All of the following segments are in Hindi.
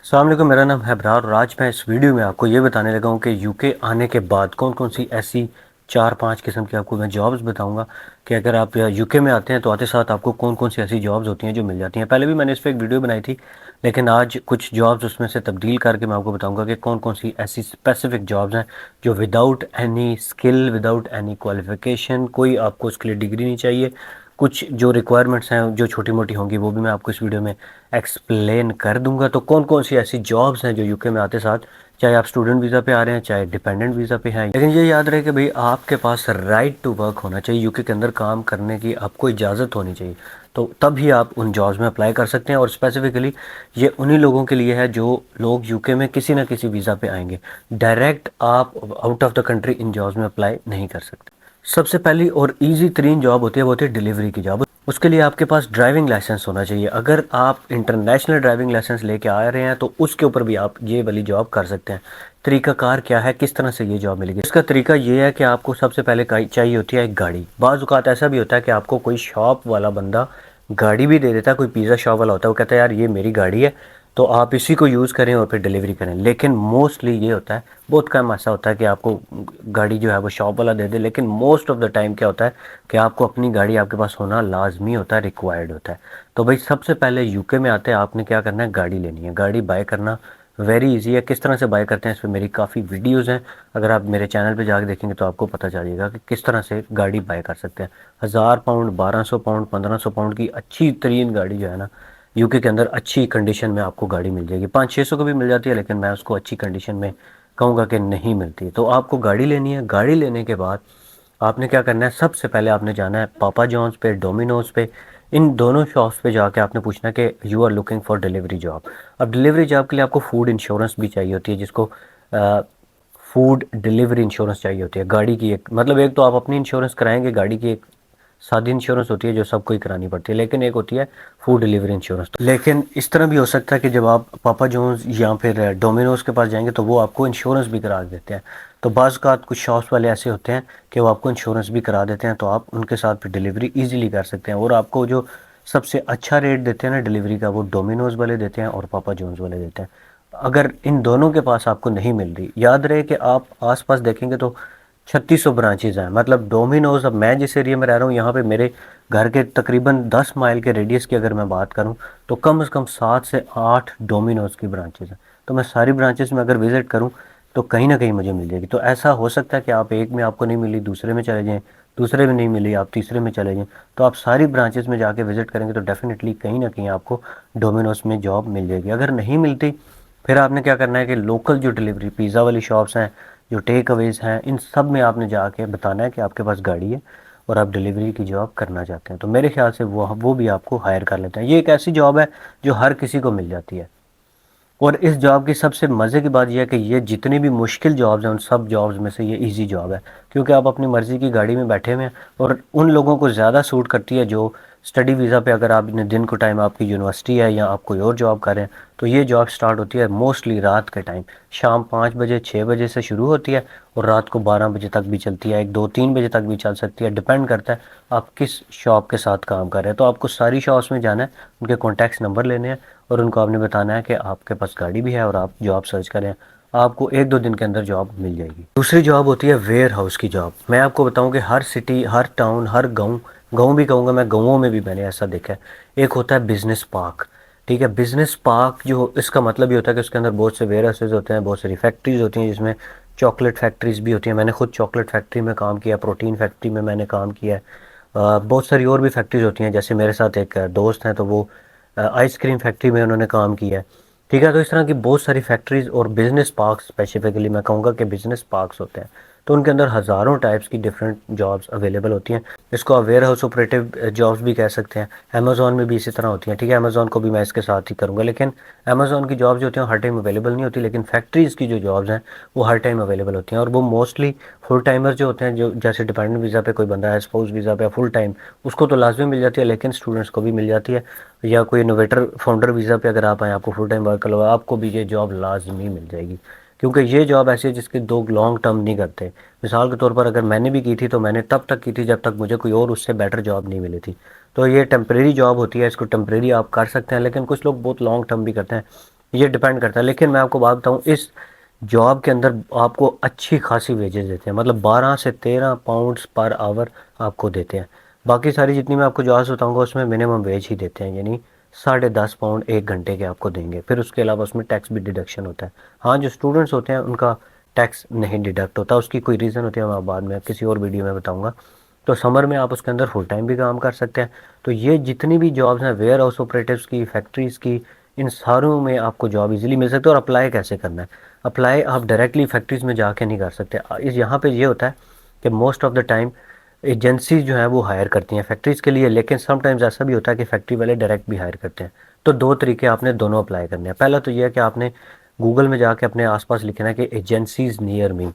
अस्सलाम वालेकुम, मेरा नाम है अबरार और आज मैं इस वीडियो में आपको ये बताने लगा हूँ कि यूके आने के बाद कौन कौन सी ऐसी 4-5 किस्म की आपको मैं जॉब्स बताऊंगा कि अगर आप यूके में आते हैं तो आते साथ आपको कौन कौन सी ऐसी जॉब्स होती हैं जो मिल जाती हैं। पहले भी मैंने इस पर एक वीडियो बनाई थी, लेकिन आज कुछ जॉब्स उसमें से तब्दील करके मैं आपको बताऊँगा कि कौन कौन सी ऐसी स्पेसिफिक जॉब्स हैं जो without any skill, without any qualification, कोई आपको उसके लिए डिग्री नहीं चाहिए, कुछ जो रिक्वायरमेंट्स हैं जो छोटी मोटी होंगी वो भी मैं आपको इस वीडियो में एक्सप्लेन कर दूंगा। तो कौन कौन सी ऐसी जॉब्स हैं जो यूके में आते साथ, चाहे आप स्टूडेंट वीज़ा पे आ रहे हैं चाहे डिपेंडेंट वीज़ा पे हैं, लेकिन ये याद रहे कि भाई आपके पास राइट टू वर्क होना चाहिए, यूके के अंदर काम करने की आपको इजाज़त होनी चाहिए। तो तब ही आप उन जॉब्स में अप्लाई कर सकते हैं। और स्पेसिफिकली ये उन्हीं लोगों के लिए है जो लोग यूके में किसी ना किसी वीज़ा पे आएंगे। डायरेक्ट आप out of the country in jobs में अप्लाई नहीं कर सकते। सबसे पहली और इजी तरीन जॉब होती है वो होती है डिलीवरी की जॉब। उसके लिए आपके पास ड्राइविंग लाइसेंस होना चाहिए। अगर आप इंटरनेशनल ड्राइविंग लाइसेंस लेके आ रहे हैं तो उसके ऊपर भी आप ये वाली जॉब कर सकते हैं। तरीकाकार क्या है, किस तरह से ये जॉब मिलेगी? इसका तरीका ये है कि आपको सबसे पहले चाहिए होती है एक गाड़ी। बाज़ औक़ात ऐसा भी होता है कि आपको कोई शॉप वाला बंदा गाड़ी भी दे देता है। कोई पिज़्ज़ा शॉप वाला होता है, वो कहता है यार ये मेरी गाड़ी है तो आप इसी को यूज़ करें और फिर डिलीवरी करें। लेकिन मोस्टली ये होता है, बहुत कम ऐसा होता है कि आपको गाड़ी जो है वो शॉप वाला दे दे, लेकिन मोस्ट ऑफ द टाइम क्या होता है कि आपको अपनी गाड़ी आपके पास होना लाजमी होता है, रिक्वायर्ड होता है। तो भाई सबसे पहले यूके में आते हैं आपने क्या करना है, गाड़ी लेनी है। गाड़ी बाय करना वेरी इजी है। किस तरह से बाय करते हैं इस पर मेरी काफ़ी वीडियोज़ हैं, अगर आप मेरे चैनल पर जाकर देखेंगे तो आपको पता चल जाएगा कि किस तरह से गाड़ी बाय कर सकते हैं। 1000 पाउंड, 1200 पाउंड, 1500 पाउंड की अच्छी तरीन गाड़ी जो है ना, यूके के अंदर अच्छी कंडीशन में आपको गाड़ी मिल जाएगी। 500-600 की भी मिल जाती है, लेकिन मैं उसको अच्छी कंडीशन में कहूँगा कि नहीं मिलती। तो आपको गाड़ी लेनी है। गाड़ी लेने के बाद आपने क्या करना है, सबसे पहले आपने जाना है पापा जॉन्स पे, डोमिनोज पे। इन दोनों शॉप्स पे जाके आपने पूछना कि you are looking for delivery job. अब डिलीवरी जॉब के लिए आपको फूड इंश्योरेंस भी चाहिए होती है, जिसको फूड डिलीवरी इंश्योरेंस चाहिए होती है। गाड़ी की एक मतलब, एक तो आप अपनी इंश्योरेंस कराएंगे, गाड़ी की एक सादी इंश्योरेंस होती है जो सबको ही करानी पड़ती है, लेकिन एक होती है फूड डिलीवरी इंश्योरेंस। लेकिन इस तरह भी हो सकता है कि जब आप पापा जॉन्स या फिर डोमिनोज के पास जाएंगे तो वो आपको इंश्योरेंस भी करा देते हैं। तो बाज़ का कुछ शॉप्स वाले ऐसे होते हैं कि वो आपको इंश्योरेंस भी करा देते हैं, तो आप उनके साथ फिर डिलीवरी ईजिली कर सकते हैं। और आपको जो सबसे अच्छा रेट देते हैं ना डिलीवरी का, वो डोमिनोज वाले देते हैं और पापा जॉन्स वाले देते हैं। अगर इन दोनों के पास आपको नहीं मिल रही, याद रहे कि आप आसपास देखेंगे तो 3600 ब्रांचेज़ हैं। मतलब डोमिनोज़, अब मैं जिस एरिया में रह रहा हूँ यहाँ पे मेरे घर के तकरीबन 10 माइल के रेडियस की अगर मैं बात करूँ तो कम से कम 7 से 8 डोमिनोज़ की ब्रांचेज़ हैं। तो मैं सारी ब्रांचेज़ में अगर विज़िट करूँ तो कहीं ना कहीं मुझे मिल जाएगी। तो ऐसा हो सकता है कि आप एक में आपको नहीं मिली, दूसरे में चले जाएँ, दूसरे में नहीं मिली आप तीसरे में चले जाएँ। तो आप सारी ब्रांचेज़ में जाके विज़िट करेंगे तो डेफ़िनेटली कहीं ना कहीं आपको डोमिनोज़ में जॉब मिल जाएगी। अगर नहीं मिलती, फिर आपने क्या करना है कि लोकल जो डिलीवरी पिज़्ज़ा वाली शॉप्स हैं, जो टेक अवेज़ हैं, इन सब में आपने जाके बताना है कि आपके पास गाड़ी है और आप डिलीवरी की जॉब करना चाहते हैं। तो मेरे ख्याल से वो भी आपको हायर कर लेते हैं। ये एक ऐसी जॉब है जो हर किसी को मिल जाती है। और इस जॉब की सबसे मज़े की बात यह है कि ये जितनी भी मुश्किल जॉब्स हैं उन सब जॉब्स में से ये इजी जॉब है, क्योंकि आप अपनी मर्ज़ी की गाड़ी में बैठे हुए हैं। और उन लोगों को ज़्यादा सूट करती है जो स्टडी वीज़ा पे, अगर आपने दिन को टाइम आपकी यूनिवर्सिटी है या आप कोई और जॉब कर रहे हैं, तो ये जॉब स्टार्ट होती है मोस्टली रात के टाइम, शाम 5 बजे 6 बजे से शुरू होती है और रात को 12 बजे तक भी चलती है, 1 2 3 बजे तक भी चल सकती है। डिपेंड करता है आप किस शॉप के साथ काम कर रहे हैं। तो आपको सारी शॉप्स में जाना है, उनके कॉन्टैक्ट नंबर लेने हैं और उनको आपने बताना है कि आपके पास गाड़ी भी है और आप जॉब सर्च करें। आपको 1 2 दिन के अंदर जॉब मिल जाएगी। दूसरी जॉब होती है वेयर हाउस की जॉब। मैं आपको बताऊं कि हर सिटी, हर टाउन, हर गांव, गांव भी कहूँगा मैं, गाँवों में भी मैंने ऐसा देखा है, एक होता है बिज़नेस पार्क। ठीक है, बिज़नेस पार्क जो, इसका मतलब ये होता है कि उसके अंदर बहुत से वेयर हाउसेज होते हैं, बहुत सारी फैक्ट्रीज होती हैं, जिसमें चॉकलेट फैक्ट्रीज भी होती हैं। मैंने खुद चॉकलेट फैक्ट्री में काम किया, प्रोटीन फैक्ट्री में मैंने काम किया है। बहुत सारी और भी फैक्ट्रीज होती हैं, जैसे मेरे साथ एक दोस्त हैं तो वो आइसक्रीम फैक्ट्री में उन्होंने काम किया है। ठीक है, तो इस तरह की बहुत सारी फैक्ट्रीज़ और बिज़नेस पार्क्स, स्पेसिफिकली मैं कहूँगा कि बिज़नेस पार्क्स होते हैं, तो उनके अंदर हज़ारों टाइप्स की डिफरेंट जॉब्स अवेलेबल होती हैं। इसको आप वेयर हाउस ऑपरेटिव जॉब्स भी कह सकते हैं। अमेज़ॉन में भी इसी तरह होती हैं। ठीक है, अमेज़ॉन को भी मैं इसके साथ ही करूँगा, लेकिन अमेज़ॉन की जॉब्स जो होती हैं हर टाइम अवेलेबल नहीं होती, लेकिन फैक्ट्रीज़ की जो जॉब्स हैं वो हर टाइम अवेलेबल होती हैं। और वो मोस्टली फुल टाइमर जो होते हैं, जो जैसे डिपेंडेंट वीज़ा पे कोई बंदा है, स्पाउस वीज़ा पे फुल टाइम, उसको तो लाजमी मिल जाती है, लेकिन स्टूडेंट्स को भी मिल जाती है। या कोई इनोवेटर फाउंडर वीज़ा पे अगर आप आए, आपको फुल टाइम वर्क करवा, आपको भी ये जॉब लाजमी मिल जाएगी, क्योंकि ये जॉब ऐसी है जिसके दो लॉन्ग टर्म नहीं करते। मिसाल के तौर पर अगर मैंने भी की थी तो मैंने तब तक की थी जब तक मुझे कोई और उससे बेटर जॉब नहीं मिली थी। तो ये टेम्प्रेरी जॉब होती है, इसको टेम्प्रेरी आप कर सकते हैं, लेकिन कुछ लोग बहुत लॉन्ग टर्म भी करते हैं। ये डिपेंड करता है। लेकिन मैं आपको बात बताऊँ, इस जॉब के अंदर आपको अच्छी खासी वेजेस देते हैं, मतलब 12 से 13 पाउंड्स पर आवर आपको देते हैं। बाकी सारी जितनी मैं आपको जॉब्स बताऊंगा उसमें मिनिमम वेज ही देते हैं, यानी 10.5 पाउंड 1 घंटे के आपको देंगे। फिर उसके अलावा उसमें टैक्स भी डिडक्शन होता है। हाँ, जो स्टूडेंट्स होते हैं उनका टैक्स नहीं डिडक्ट होता, उसकी कोई रीज़न होती है, मैं बाद में किसी और वीडियो में बताऊँगा। तो समर में आप उसके अंदर फुल टाइम भी काम कर सकते हैं। तो ये जितनी भी जॉब्स हैं वेयर हाउस ऑपरेटिव्स की, फैक्ट्रीज़ की, इन सारों में आपको जॉब इजीली मिल सकती है। और अप्लाई कैसे करना है? अप्लाई आप डायरेक्टली फैक्ट्रीज़ में जाके नहीं कर सकते। इस यहाँ पे ये होता है कि most of the time agencies जो है वो हायर करती हैं फैक्ट्रीज़ के लिए, लेकिन समटाइम्स ऐसा भी होता है कि फैक्ट्री वाले डायरेक्ट भी हायर करते हैं। तो दो तरीके आपने दोनों अप्लाई करने हैं। पहला तो ये है कि आपने गूगल में जाके अपने आसपास लिखना है कि एजेंसीज नियर मी।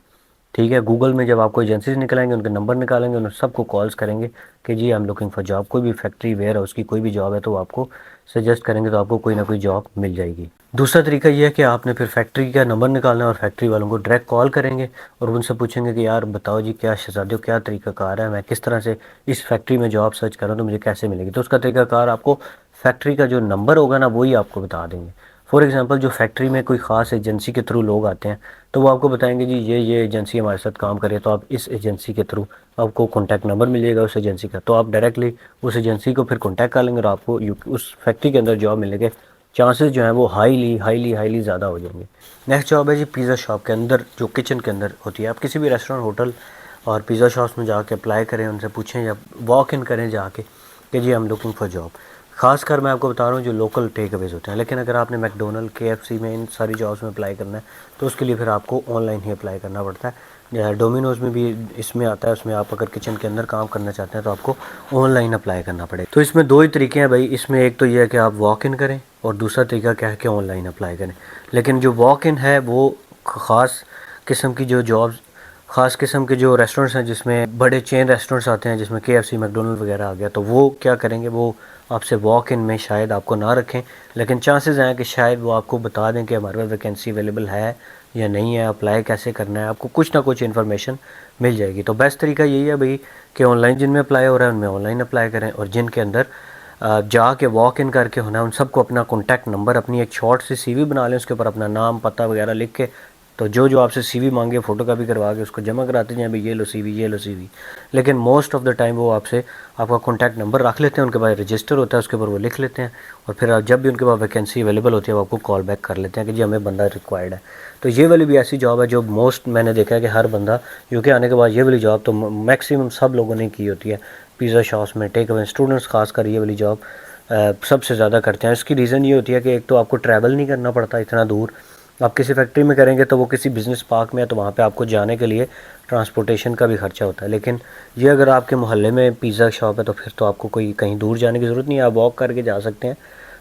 ठीक है, गूगल में जब आपको एजेंसीज निकलेंगे, उनके नंबर निकालेंगे, उन सबको कॉल्स करेंगे कि जी I am looking for job. कोई भी फैक्ट्री वेयर हाउस की कोई भी जॉब है तो वो आपको सजेस्ट करेंगे, तो आपको कोई ना कोई जॉब मिल जाएगी। दूसरा तरीका ये है कि आपने फिर फैक्ट्री का नंबर निकालना है और फैक्ट्री वालों को डायरेक्ट कॉल करेंगे और उनसे पूछेंगे कि यार बताओ जी, क्या शहजादियों, क्या तरीकाकार है, मैं किस तरह से इस फैक्ट्री में जॉब सर्च करूँ तो मुझे कैसे मिलेगी। तो उसका तरीकाकार आपको फैक्ट्री का जो नंबर होगा ना वही आपको बता देंगे। फॉर एग्जांपल, जो फैक्ट्री में कोई ख़ास एजेंसी के थ्रू लोग आते हैं तो वो आपको बताएंगे जी ये एजेंसी हमारे साथ काम करे, तो आप इस एजेंसी के थ्रू आपको कॉन्टैक्ट नंबर मिल जाएगा उस एजेंसी का, तो आप डायरेक्टली उस एजेंसी को फिर कॉन्टैक्ट कर लेंगे और आपको उस फैक्ट्री के अंदर जॉब मिलने के चांसेस जो हैं वो हाईली हाईली हाईली ज़्यादा हो जाएंगे। नेक्स्ट जॉब है जी पिज़्ज़ा शॉप के अंदर, जो किचन के अंदर होती है। आप किसी भी रेस्टोरेंट, होटल और पिज़्ज़ा शॉप्स में जाके अप्लाई करें, उनसे पूछें या वॉक इन करें जाके कि जी I am looking for job. खासकर मैं आपको बता रहा हूँ जो लोकल टेक अवेज होते हैं। लेकिन अगर आपने मैकडोनल्ड, KFC में, इन सारी जॉब्स में अप्लाई करना है तो उसके लिए फिर आपको ऑनलाइन ही अप्लाई करना पड़ता है। डोमिनोज़ में भी इसमें आता है, उसमें आप अगर किचन के अंदर काम करना चाहते हैं तो आपको ऑनलाइन अप्लाई करना पड़ेगा। तो इसमें दो ही तरीके हैं भाई, इसमें एक तो ये है कि आप वॉक इन करें और दूसरा तरीका क्या है कि ऑनलाइन अप्लाई करें। लेकिन जो वॉक इन है वो ख़ास किस्म की जो जॉब्स, ख़ास किस्म के जो रेस्टोरेंट्स हैं जिसमें बड़े चेन रेस्टोरेंट्स आते हैं, जिसमें KFC, मैकडोनल्ड वगैरह आ गया, तो वो क्या करेंगे, वो आपसे वॉक इन में शायद आपको ना रखें। लेकिन चांसेस हैं कि शायद वो आपको बता दें कि हमारे पास वैकेंसी अवेलेबल है या नहीं है, अप्लाई कैसे करना है, आपको कुछ ना कुछ इन्फॉर्मेशन मिल जाएगी। तो बेस्ट तरीका यही है भाई कि ऑनलाइन जिनमें अप्लाई हो रहा है उनमें ऑनलाइन अप्लाई करें, और जिनके अंदर जाके वॉक इन करके होना है उन सबको अपना कॉन्टैक्ट नंबर, अपनी एक शॉर्ट सी CV बना लें, उसके ऊपर अपना नाम, पता वगैरह लिख के, तो जो आपसे CV मांगे फ़ोटो कापी करवा के उसको जमा कराते जाएं, भाई ये लो CV, ये लो CV। लेकिन मोस्ट ऑफ़ द टाइम वो आपसे आपका कॉन्टैक्ट नंबर रख लेते हैं, उनके पास रजिस्टर होता है, उसके ऊपर वो लिख लेते हैं, और फिर जब भी उनके पास वैकेंसी अवेलेबल होती है वो आपको कॉल बैक कर लेते हैं कि जी हमें बंदा रिक्वायर्ड है। तो ये वाली भी ऐसी जॉब है जो मोस्ट मैंने देखा है कि हर बंदा UK आने के बाद ये वाली जॉब तो मैक्सिमम सब लोगों ने की होती है। पिज़्ज़ा शॉप्स में, टेक अवे, स्टूडेंट्स खासकर ये वाली जॉब सबसे ज़्यादा करते हैं। इसकी रीज़न ये होती है कि एक तो आपको ट्रैवल नहीं करना पड़ता इतना दूर। आप किसी फैक्ट्री में करेंगे तो वो किसी बिज़नेस पार्क में है, तो वहाँ पे आपको जाने के लिए ट्रांसपोर्टेशन का भी खर्चा होता है। लेकिन ये अगर आपके मोहल्ले में पिज़्ज़ा शॉप है तो फिर तो आपको कोई कहीं दूर जाने की ज़रूरत नहीं है, आप वॉक करके जा सकते हैं।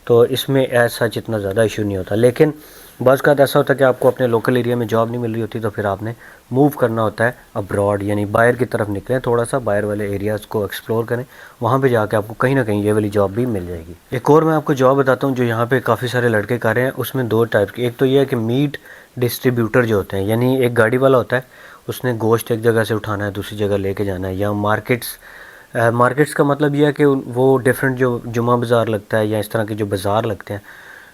तो इसमें ऐसा इतना ज़्यादा इशू नहीं होता। लेकिन बस का ऐसा होता है कि आपको अपने लोकल एरिया में जॉब नहीं मिल रही होती, तो फिर आपने मूव करना होता है अब्रॉड, यानी बाहर की तरफ निकलें, थोड़ा सा बाहर वाले एरियाज़ को एक्सप्लोर करें, वहाँ पे जाके आपको कहीं ना कहीं ये वाली जॉब भी मिल जाएगी। एक और मैं आपको जॉब बताता हूँ जो यहाँ पे काफ़ी सारे लड़के कर रहे हैं। उसमें दो टाइप की, एक तो ये है कि मीट डिस्ट्रीब्यूटर जो होते हैं, यानी एक गाड़ी वाला होता है, उसने गोश्त एक जगह से उठाना है दूसरी जगह लेके जाना है, या मार्केट्स का मतलब ये है कि वो डिफरेंट जो जुमा बाज़ार लगता है या इस तरह के जो बाज़ार लगते हैं,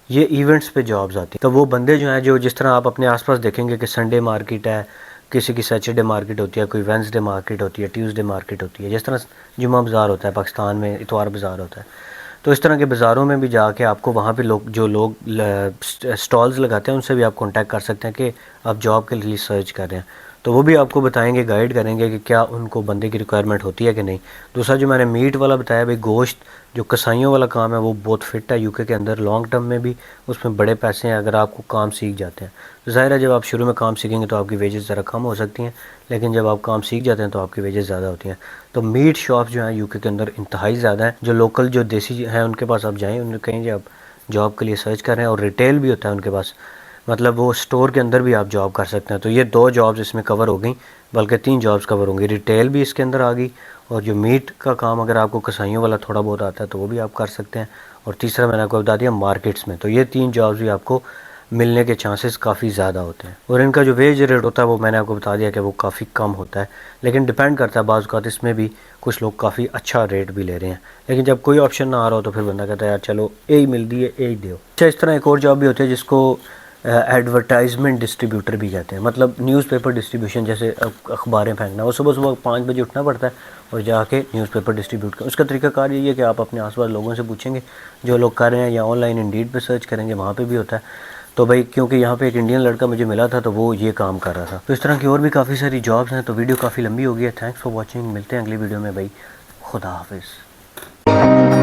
ये इवेंट्स पे जॉब्स आती हैं। तो वो बंदे जो हैं, जो जिस तरह आप अपने आसपास देखेंगे कि संडे मार्केट है, किसी की सैटरडे मार्केट होती है, कोई वेंसडे मार्केट होती है, ट्यूसडे मार्केट होती है, जिस तरह जुमा बाज़ार होता है पाकिस्तान में, इतवार बाज़ार होता है, तो इस तरह के बाज़ारों में भी जाके आपको वहाँ पे लोग स्टॉल्स लगाते हैं, उनसे भी आप कांटेक्ट कर सकते हैं कि आप जॉब के लिए सर्च कर रहे हैं। तो वो भी आपको बताएंगे, गाइड करेंगे कि क्या उनको बंदे की रिक्वायरमेंट होती है कि नहीं। दूसरा जो मैंने मीट वाला बताया भाई, गोश्त जो कसाईयों वाला काम है, वो बहुत फिट है UK के अंदर, लॉन्ग टर्म में भी उसमें बड़े पैसे हैं अगर आपको काम सीख जाते हैं। तो ज़ाहिर है जब आप शुरू में काम सीखेंगे तो आपकी वेजेस ज़रा कम हो सकती हैं, लेकिन जब आप काम सीख जाते हैं तो आपकी वेजेस ज़्यादा होती हैं। तो मीट शॉप्स जो हैं UK के अंदर इंतहाई ज़्यादा हैं। जो लोकल जो देसी हैं उनके पास आप जाएँ, उन्हें कहें कि आप जॉब के लिए सर्च कर रहे हैं, और रिटेल भी होता है उनके पास, मतलब वो स्टोर के अंदर भी आप जॉब कर सकते हैं। तो ये 2 जॉब्स इसमें कवर हो गई, बल्कि 3 जॉब्स कवर होंगी। रिटेल भी इसके अंदर आ गई, और जो मीट का काम अगर आपको कसाईयों वाला थोड़ा बहुत आता है तो वो भी आप कर सकते हैं, और तीसरा मैंने आपको बता दिया मार्केट्स में। तो ये 3 जॉब्स भी आपको मिलने के चांसेस काफ़ी ज़्यादा होते हैं। और इनका जो वेज रेट होता है वो मैंने आपको बता दिया कि वो काफ़ी कम होता है, लेकिन डिपेंड करता है, बाज़ औक़ात इसमें भी कुछ लोग काफ़ी अच्छा रेट भी ले रहे हैं। लेकिन जब कोई ऑप्शन ना आ रहा हो तो फिर बंदा कहता है यार चलो यही मिल रही है यही दो। अच्छा, इस तरह एक और जॉब भी होती है जिसको एडवर्टाइजमेंट डिस्ट्रीब्यूटर भी कहते हैं, मतलब न्यूज़पेपर डिस्ट्रीब्यूशन, जैसे अखबारें फेंकना। वो सुबह सुबह 5 बजे उठना पड़ता है और जाके न्यूज़पेपर डिस्ट्रीब्यूट कर। उसका तरीकाकार यही है कि आप अपने आसपास लोगों से पूछेंगे जो लोग कर रहे हैं, या ऑनलाइन इंडीड पे सर्च करेंगे, वहाँ पे भी होता है। तो भाई क्योंकि यहाँ पे एक इंडियन लड़का मुझे मिला था तो वो ये काम कर रहा था। तो इस तरह की और भी काफ़ी सारी जॉब्स हैं। तो वीडियो काफ़ी लंबी हो गई है। थैंक्स फॉर वॉचिंग, मिलते हैं अगली वीडियो में भाई। खुदा हाफिज़।